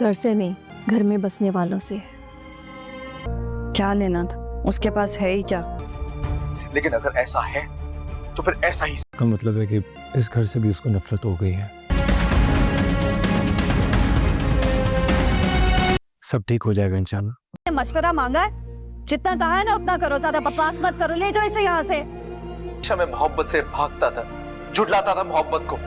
घर से नहीं, घर में बसने वालों से। क्या लेना था, उसके पास है ही क्या। लेकिन अगर ऐसा है तो फिर ऐसा ही। इसका मतलब है कि इस घर से भी उसको नफरत हो गई है। सब ठीक हो जाएगा इंशाल्लाह। मशवरा मांगा है, जितना कहा है ना उतना करो, ज्यादा बकवास मत करो, ले जाओ इसे यहाँ से। हमेशा मैं मोहब्बत से भागता था, झुठलाता था मोहब्बत को।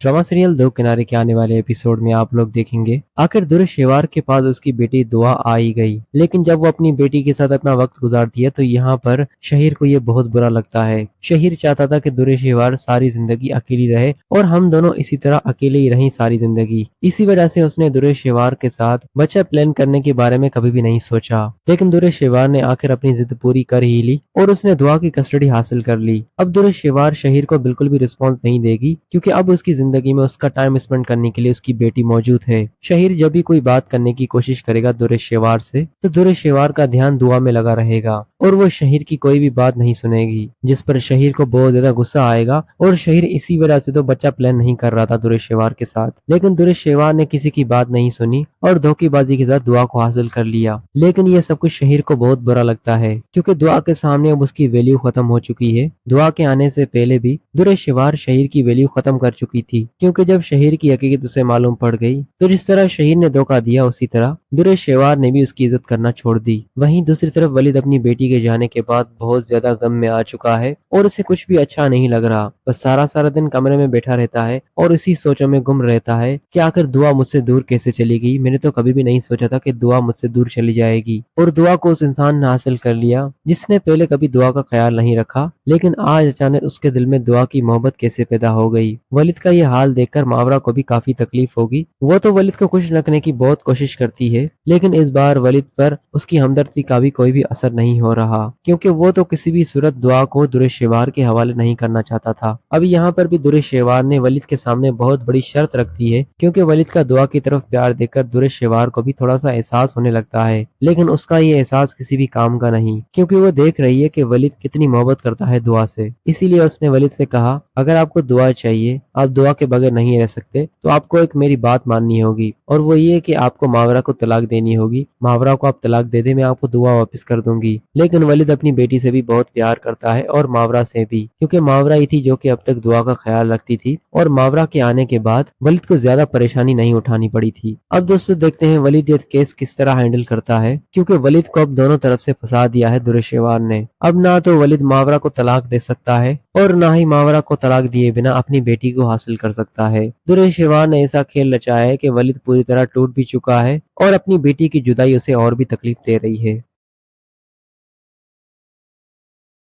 ड्रामा सीरियल दो किनारे के आने वाले एपिसोड में आप लोग देखेंगे आखिर दुरेशेवार के पास उसकी बेटी दुआ आ ही गई, लेकिन जब वो अपनी बेटी के साथ अपना वक्त गुजारती है तो यहाँ पर शहीर को ये बहुत बुरा लगता है। शहीर चाहता था कि दुरेशेवार सारी जिंदगी अकेली रहे और हम दोनों इसी तरह अकेले ही रहें सारी जिंदगी। इसी वजह से उसने दुरेशेवार के साथ बच्चा प्लान करने के बारे में कभी भी नहीं सोचा, लेकिन दुरेशेवार ने आखिर अपनी जिद पूरी कर ही ली और उसने दुआ की कस्टडी हासिल कर ली। अब दुरेशेवार शहीर को बिल्कुल भी रिस्पॉन्स नहीं देगी, क्योंकि अब उसकी जिंदगी में उसका टाइम स्पेंड करने के लिए उसकी बेटी मौजूद है। शहीर जब भी कोई बात करने की कोशिश करेगा दुरेशेवार से, तो दुरेशेवार का ध्यान दुआ में लगा रहेगा और वो शहीर की कोई भी बात नहीं सुनेगी, जिस पर शहीर को बहुत ज्यादा गुस्सा आएगा। और शहीर इसी वजह से तो बच्चा प्लान नहीं कर रहा था दुरेशेवार के साथ, लेकिन दुरेशेवार ने किसी की बात नहीं सुनी और धोखेबाजी के साथ दुआ को हासिल कर लिया। लेकिन ये सब कुछ शहीर को बहुत बुरा लगता है, क्योंकि दुआ के सामने अब उसकी वैल्यू खत्म हो चुकी है। दुआ के आने से पहले भी दुरेशेवार शहीर की वैल्यू खत्म कर चुकी थी, क्योंकि जब शहीर की हकीकत उसे मालूम पड़ गई तो जिस तरह शहीर ने धोखा दिया उसी तरह दुरेशेवार ने भी उसकी इज्जत करना छोड़ दी। वहीं दूसरी तरफ वलीद अपनी बेटी के जाने के बाद बहुत ज्यादा गम में आ चुका है और उसे कुछ भी अच्छा नहीं लग रहा। बस सारा दिन कमरे में बैठा रहता है और इसी सोचों में गुम रहता है कि आखिर दुआ मुझसे दूर कैसे चली गई। मैंने तो कभी भी नहीं सोचा था कि दुआ मुझसे दूर चली जाएगी, और दुआ को उस इंसान ने हासिल कर लिया जिसने पहले कभी दुआ का ख्याल नहीं रखा, लेकिन आज अचानक उसके दिल में दुआ की मोहब्बत कैसे पैदा हो गई। वलीद का ये हाल देखकर मावरा को भी काफी तकलीफ होगी। वो तो वलीद को खुश रखने की बहुत कोशिश करती है, लेकिन इस बार वलीद पर उसकी हमदर्दी का भी कोई भी असर नहीं हो रहा, क्योंकि वो तो किसी भी सूरत दुआ को दुरेशेवार के हवाले नहीं करना चाहता था। अब यहाँ पर भी दुरेशेवार ने वलीद के सामने बहुत बड़ी शर्त रख दी है, क्योंकि वलीद का दुआ की तरफ प्यार देखकर दुरेशेवार को भी थोड़ा सा एहसास होने लगता है, लेकिन उसका ये एहसास किसी भी काम का नहीं, क्योंकि वो देख रही है कि वलीद कितनी मोहब्बत करता है दुआ से। इसीलिए उसने वलीद से कहा, अगर आपको दुआ चाहिए, आप दुआ के बगैर नहीं रह सकते, तो आपको एक मेरी बात माननी होगी, और वो ये कि आपको मावरा को तलाक देनी होगी। मावरा को आप तलाक दे दे, मैं आपको दुआ वापस कर दूंगी। लेकिन वलीद अपनी बेटी से भी बहुत प्यार करता है और मावरा से भी, क्योंकि मावरा ही थी जो कि अब तक दुआ का ख्याल रखती थी, और मावरा के आने के बाद वलीद को ज्यादा परेशानी नहीं उठानी पड़ी थी। अब दोस्तों देखते हैं वलीद ये केस किस तरह हैंडल करता है, क्योंकि वलीद को अब दोनों तरफ से फंसा दिया है दुरेशेवार ने। अब ना तो वलीद मावरा को तलाक दे सकता है और ना ही मावरा को तलाक दिए बिना अपनी बेटी को हासिल कर सकता है। दुरेशेवार ने ऐसा खेल रचा है कि वलीद पूरी तरह टूट भी चुका है और अपनी बेटी की जुदाई उसे और भी तकलीफ दे रही है।